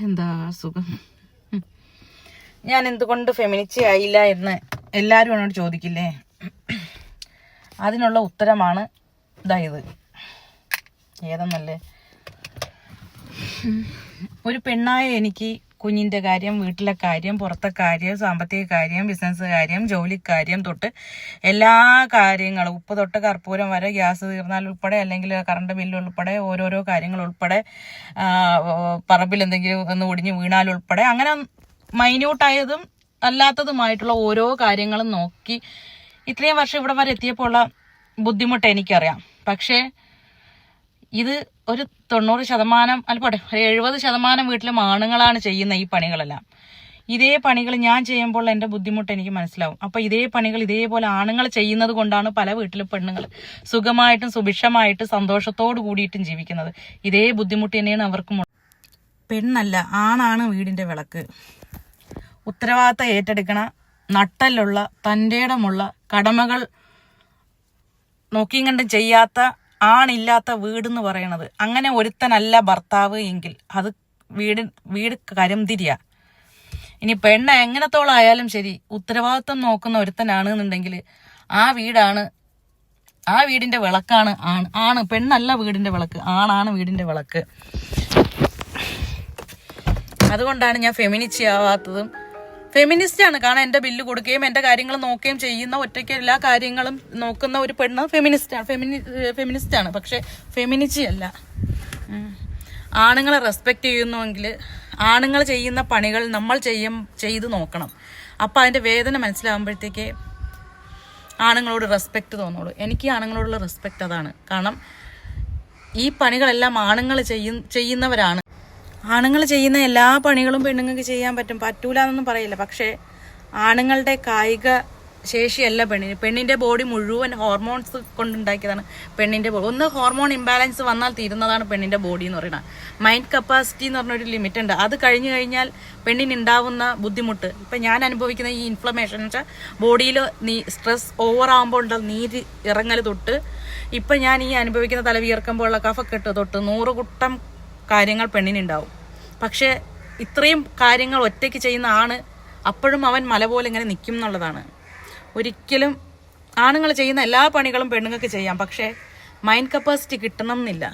എന്താ സുഖം. ഞാൻ എന്തുകൊണ്ട് ഫെമിനിറ്റി ആയില്ല എന്ന് എല്ലാവരും എന്നോട് ചോദിക്കില്ലേ? അതിനുള്ള ഉത്തരമാണ് ഇതായത്. ഏതെന്നല്ലേ, ഒരു പെണ്ണായ എനിക്ക് കുഞ്ഞിൻ്റെ കാര്യം, വീട്ടിലെ കാര്യം, പുറത്തെ കാര്യം, സാമ്പത്തിക കാര്യം, ബിസിനസ് കാര്യം, ജോലിക്കാര്യം തൊട്ട് എല്ലാ കാര്യങ്ങളും, ഉപ്പ് തൊട്ട് കർപ്പൂരം വരെ, ഗ്യാസ് തീർന്നാൽ ഉൾപ്പെടെ, അല്ലെങ്കിൽ കറണ്ട് ബില്ല് ഉൾപ്പെടെ, ഓരോരോ കാര്യങ്ങൾ ഉൾപ്പെടെ, പറമ്പിൽ എന്തെങ്കിലും ഒന്ന് ഒടിഞ്ഞ് വീണാൽ ഉൾപ്പെടെ, അങ്ങനെ മൈന്യൂട്ടായതും അല്ലാത്തതുമായിട്ടുള്ള ഓരോ കാര്യങ്ങളും നോക്കി ഇത്രയും വർഷം ഇവിടെ വരെ എത്തിയപ്പോൾ ഉള്ള ബുദ്ധിമുട്ട് എനിക്കറിയാം. പക്ഷേ ഇത് ഒരു 90% അല്പോട്ടെ 70% വീട്ടിലും ആണുങ്ങളാണ് ചെയ്യുന്ന ഈ പണികളെല്ലാം. ഇതേ പണികൾ ഞാൻ ചെയ്യുമ്പോൾ എൻ്റെ ബുദ്ധിമുട്ട് എനിക്ക് മനസ്സിലാവും. അപ്പൊ ഇതേ പണികൾ ഇതേപോലെ ആണുങ്ങൾ ചെയ്യുന്നത് കൊണ്ടാണ് പല വീട്ടിലും പെണ്ണുങ്ങൾ സുഖമായിട്ടും സുഭിക്ഷമായിട്ടും സന്തോഷത്തോടു കൂടിയിട്ടും ജീവിക്കുന്നത്. ഇതേ ബുദ്ധിമുട്ട് തന്നെയാണ് അവർക്കും. പെണ്ണല്ല, ആണാണ് വീടിന്റെ വിളക്ക്. ഉത്തരവാദിത്തം ഏറ്റെടുക്കണ, നട്ടലുള്ള, തൻ്റെടമുള്ള, കടമകൾ നോക്കിയും കണ്ടും ചെയ്യാത്ത, ആണില്ലാത്ത വീടെന്ന് പറയണത്. അങ്ങനെ ഒരുത്തനല്ല ഭർത്താവ് എങ്കിൽ അത് വീട് കരംതിരിയാ. ഇനി പെണ്ണ് എങ്ങനത്തോളം ആയാലും ശരി, ഉത്തരവാദിത്വം നോക്കുന്ന ഒരുത്തനാണ് എന്നുണ്ടെങ്കിൽ ആ വീടിന്റെ വിളക്കാണ് ആണ്. പെണ്ണല്ല വീടിന്റെ വിളക്ക്, ആണാണ് വീടിന്റെ വിളക്ക്. അതുകൊണ്ടാണ് ഞാൻ ഫെമിനിസ്റ്റ് ആവാത്തതും. ഫെമിനിസ്റ്റാണ്, കാരണം എൻ്റെ ബില്ല് കൊടുക്കുകയും എൻ്റെ കാര്യങ്ങൾ നോക്കുകയും ചെയ്യുന്ന, ഒറ്റയ്ക്ക് എല്ലാ കാര്യങ്ങളും നോക്കുന്ന ഒരു പെണ്ണ് ഫെമിനിസ്റ്റാണ്. പക്ഷെ ഫെമിനിസ്റ്റ് അല്ല. ആണുങ്ങളെ റെസ്പെക്റ്റ് ചെയ്യുന്നുവെങ്കിൽ ആണുങ്ങൾ ചെയ്യുന്ന പണികൾ നമ്മൾ ചെയ്ത് നോക്കണം. അപ്പം അതിൻ്റെ വേദന മനസ്സിലാകുമ്പോഴത്തേക്ക് ആണുങ്ങളോട് റെസ്പെക്റ്റ് തോന്നുള്ളൂ. എനിക്ക് ആണുങ്ങളോടുള്ള റെസ്പെക്റ്റ് അതാണ്. കാരണം ഈ പണികളെല്ലാം ആണുങ്ങൾ ചെയ്യുന്നവരാണ്. ആണുങ്ങൾ ചെയ്യുന്ന എല്ലാ പണികളും പെണ്ണുങ്ങൾക്ക് ചെയ്യാൻ പറ്റൂല എന്നൊന്നും പറയില്ല. പക്ഷേ ആണുങ്ങളുടെ കായിക ശേഷിയല്ല പെണ്ണിന്റെ ബോഡി മുഴുവൻ ഹോർമോൺസ് കൊണ്ടുണ്ടാക്കിയതാണ് പെണ്ണിന്റെ ബോഡി. ഒന്ന് ഹോർമോൺ ഇംബാലൻസ് വന്നാൽ തീരുന്നതാണ് പെണ്ണിന്റെ ബോഡി എന്ന് പറയുന്നത്. മൈൻഡ് കപ്പാസിറ്റി എന്ന് പറഞ്ഞൊരു ലിമിറ്റ് ഉണ്ട്. അത് കഴിഞ്ഞു കഴിഞ്ഞാൽ പെണ്ണിനുണ്ടാവുന്ന ബുദ്ധിമുട്ട്, ഇപ്പം ഞാൻ അനുഭവിക്കുന്ന ഈ ഇൻഫ്ലമേഷൻ എന്ന് വെച്ചാൽ ബോഡിയിൽ സ്ട്രെസ് ഓവർ ആകുമ്പോൾ ഉണ്ടാകും നീര് ഇറങ്ങൽ തൊട്ട് ഇപ്പം ഞാൻ ഈ അനുഭവിക്കുന്ന തലവിയർക്കുമ്പോഴുള്ള കഫക്കെട്ട് തൊട്ട് 100 കൂട്ടം കാര്യങ്ങൾ പെണ്ണിനുണ്ടാവും. പക്ഷെ ഇത്രയും കാര്യങ്ങൾ ഒറ്റയ്ക്ക് ചെയ്യുന്ന ആണ് അപ്പോഴും അവൻ മല പോലെ ഇങ്ങനെ നിൽക്കും എന്നുള്ളതാണ്. ഒരിക്കലും ആണുങ്ങൾ ചെയ്യുന്ന എല്ലാ പണികളും പെണ്ണുങ്ങൾക്ക് ചെയ്യാം, പക്ഷേ മൈൻഡ് കപ്പാസിറ്റി കിട്ടണം എന്നില്ല.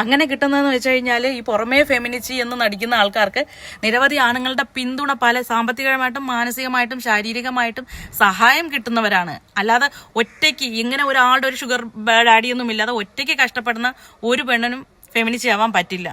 അങ്ങനെ കിട്ടുന്നതെന്ന് വെച്ച് കഴിഞ്ഞാൽ ഈ പുറമേ ഫെമിനിറ്റി എന്ന് നടിക്കുന്ന ആൾക്കാർക്ക് നിരവധി ആണുങ്ങളുടെ പിന്തുണ, പല സാമ്പത്തികമായിട്ടും മാനസികമായിട്ടും ശാരീരികമായിട്ടും സഹായം കിട്ടുന്നവരാണ്. അല്ലാതെ ഒറ്റയ്ക്ക് ഇങ്ങനെ ഒരാളുടെ ഒരു ഷുഗർ ഡാഡിയൊന്നും ഇല്ലാതെ ഒറ്റയ്ക്ക് കഷ്ടപ്പെടുന്ന ഒരു പെണ്ണിനും ഫെമിനിസ്റ്റ് ആവാൻ പറ്റില്ല.